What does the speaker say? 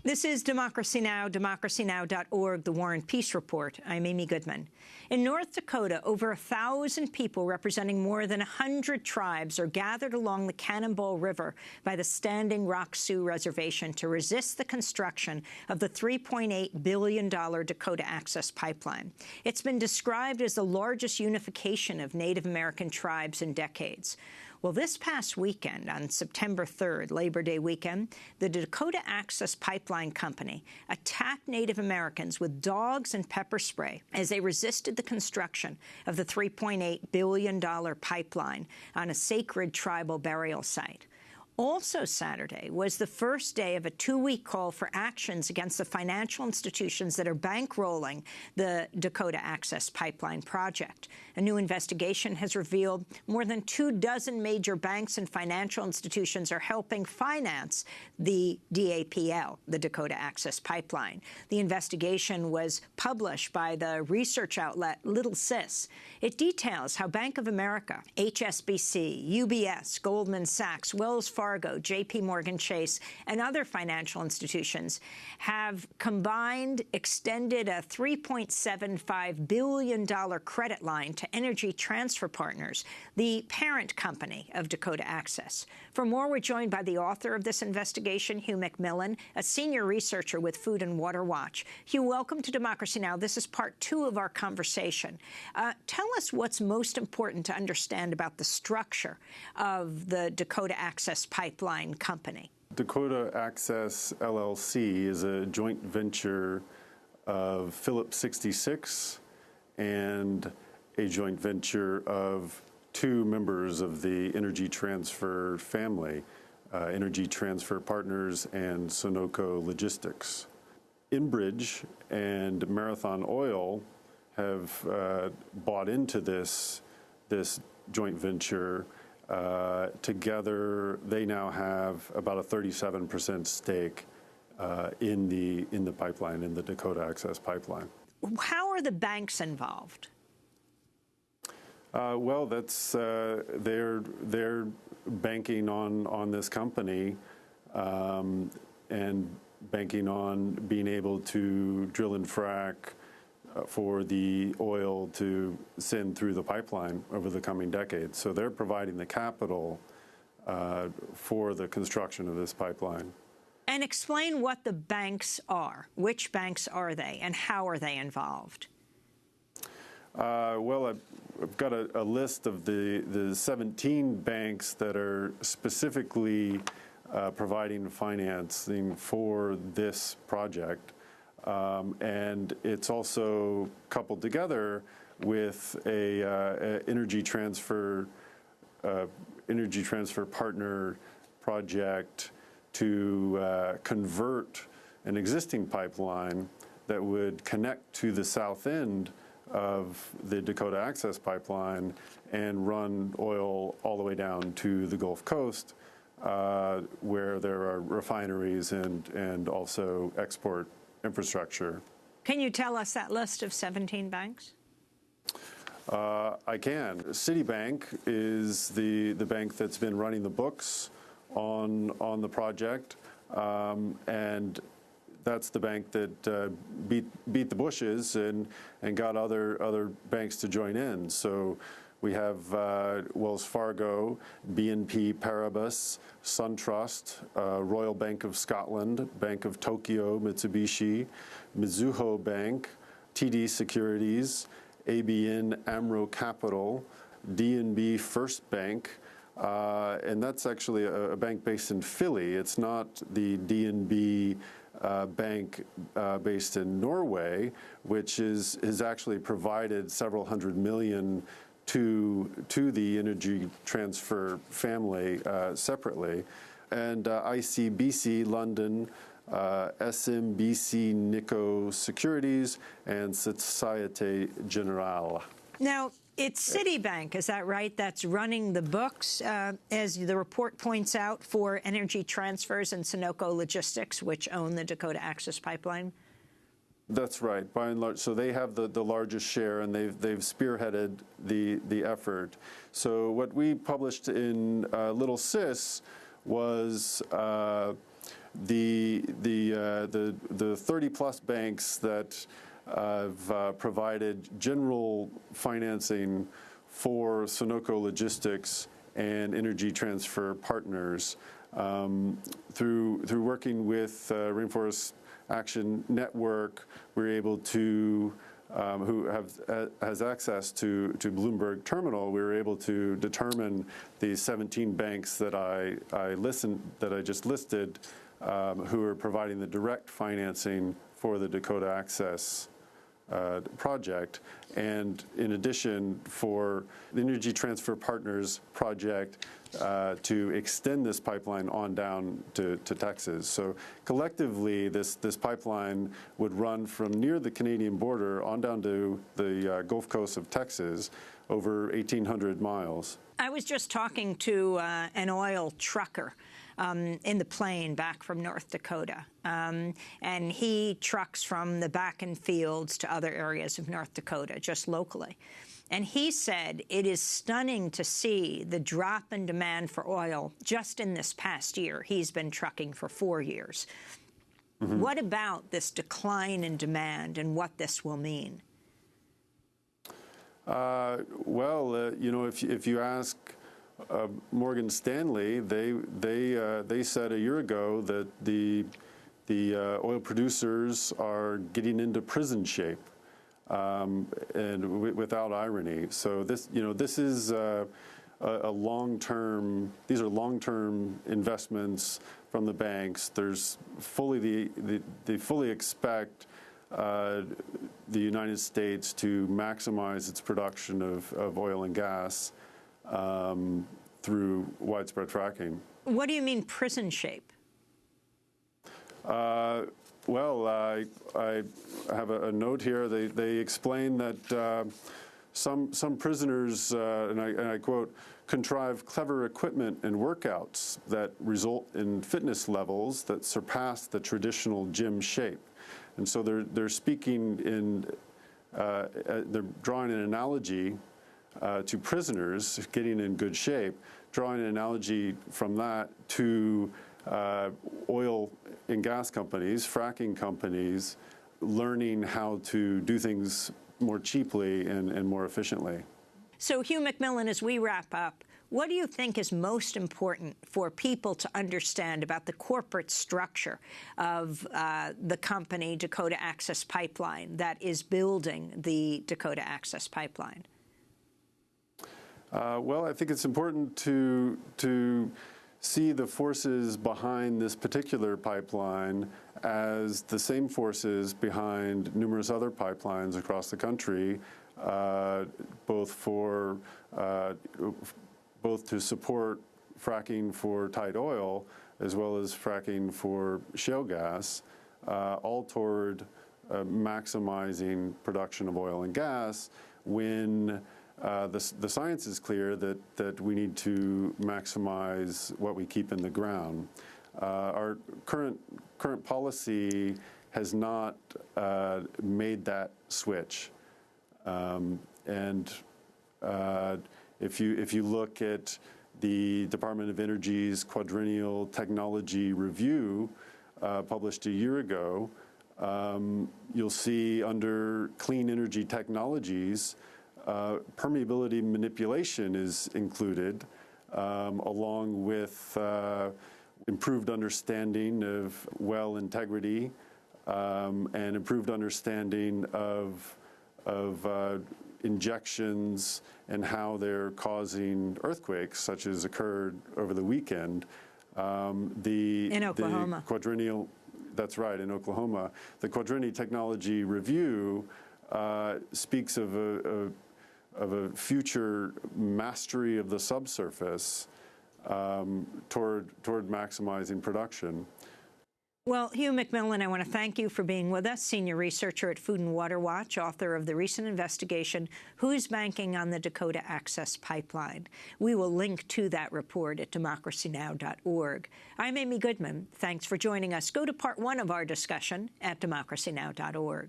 This is Democracy Now!, democracynow.org, The War and Peace Report. I'm Amy Goodman. In North Dakota, over 1,000 people representing more than 100 tribes are gathered along the Cannonball River by the Standing Rock Sioux Reservation to resist the construction of the $3.8 billion Dakota Access pipeline. It's been described as the largest unification of Native American tribes in decades. Well, this past weekend, on September 3rd, Labor Day weekend, the Dakota Access Pipeline Company attacked Native Americans with dogs and pepper spray as they resisted the construction of the $3.8 billion pipeline on a sacred tribal burial site. Also Saturday was the first day of a two-week call for actions against the financial institutions that are bankrolling the Dakota Access Pipeline project. A new investigation has revealed more than 24 major banks and financial institutions are helping finance the DAPL, the Dakota Access Pipeline. The investigation was published by the research outlet LittleSis. It details how Bank of America, HSBC, UBS, Goldman Sachs, Wells Fargo, JPMorgan Chase, and other financial institutions have combined extended a $3.75 billion credit line to Energy Transfer Partners, the parent company of Dakota Access. For more, we're joined by the author of this investigation, Hugh McMillan, a senior researcher with Food and Water Watch. Hugh, welcome to Democracy Now! This is part two of our conversation. Tell us what's most important to understand about the structure of the Dakota Access Pipeline Company. Dakota Access, LLC, is a joint venture of Phillips 66 and a joint venture of two members of the Energy Transfer family, Energy Transfer Partners and Sunoco Logistics. Enbridge and Marathon Oil have bought into this joint venture. Together, they now have about a 37% stake in the pipeline, in the Dakota Access Pipeline. How are the banks involved? Well, that's they're banking on this company and banking on being able to drill and frack for the oil to send through the pipeline over the coming decades. So they're providing the capital for the construction of this pipeline. And explain what the banks are. Which banks are they, and how are they involved? Well, I've got a list of the 17 banks that are specifically providing financing for this project. And it's also coupled together with a energy transfer partner project to convert an existing pipeline that would connect to the south end of the Dakota Access Pipeline and run oil all the way down to the Gulf Coast, where there are refineries and also export infrastructure. Can you tell us that list of 17 banks? I can. Citibank is the bank that's been running the books on the project, and that's the bank that beat the Bushes and got other banks to join in. So we have Wells Fargo, BNP Paribas, SunTrust, Royal Bank of Scotland, Bank of Tokyo, Mitsubishi, Mizuho Bank, TD Securities, ABN AMRO Capital, DNB First Bank, and that's actually a bank based in Philly. It's not the DNB bank based in Norway, which has actually provided several hundred million to the Energy Transfer family separately. And ICBC London, SMBC Nikko Securities, and Societe Generale. Now, it's Citibank, is that right, that's running the books, as the report points out, for Energy Transfers and Sunoco Logistics, which own the Dakota Access Pipeline? That's right, by and large. So they have the largest share, and they've spearheaded the effort. So what we published in LittleSis was the 30-plus banks that have provided general financing for Sunoco Logistics and Energy Transfer Partners through working with Rainforest Action Network, we're able to who has access to Bloomberg Terminal, we were able to determine the 17 banks that I just listed, who are providing the direct financing for the Dakota Access project. And in addition, for the Energy Transfer Partners project to extend this pipeline on down to Texas. So collectively, this pipeline would run from near the Canadian border on down to the Gulf Coast of Texas, over 1,800 miles. I was just talking to an oil trucker in the plane back from North Dakota. And he trucks from the Bakken fields to other areas of North Dakota, just locally. And he said it is stunning to see the drop in demand for oil just in this past year. He's been trucking for 4 years. Mm-hmm. What about this decline in demand and what this will mean? If you ask Morgan Stanley, they said a year ago that the oil producers are getting into prison shape, and without irony. So this is a long-term. These are long-term investments from the banks. There's they fully expect the United States to maximize its production of oil and gas through widespread fracking. What do you mean prison shape? I have a note here. They explain that some prisoners, and I quote, contrive clever equipment and workouts that result in fitness levels that surpass the traditional gym shape. And so they're speaking they're drawing an analogy to prisoners getting in good shape, drawing an analogy from that to oil and gas companies, fracking companies, learning how to do things more cheaply and more efficiently. So, Hugh McMillan, as we wrap up, what do you think is most important for people to understand about the corporate structure of the company Dakota Access Pipeline that is building the Dakota Access Pipeline? I think it's important to see the forces behind this particular pipeline as the same forces behind numerous other pipelines across the country, both to support fracking for tight oil as well as fracking for shale gas, all toward maximizing production of oil and gas when the science is clear that we need to maximize what we keep in the ground. Our current policy has not made that switch, if you look at the Department of Energy's quadrennial technology review published a year ago, you'll see under clean energy technologies, permeability manipulation is included, along with improved understanding of well integrity and improved understanding of injections and how they're causing earthquakes, such as occurred over the weekend. In Oklahoma. The quadrennial, that's right, in Oklahoma. The quadrennial technology review speaks of a future mastery of the subsurface toward maximizing production. Well, Hugh McMillan, I want to thank you for being with us, senior researcher at Food and Water Watch, author of the recent investigation, Who's Banking on the Dakota Access Pipeline? We will link to that report at democracynow.org. I'm Amy Goodman. Thanks for joining us. Go to part 1 of our discussion at democracynow.org.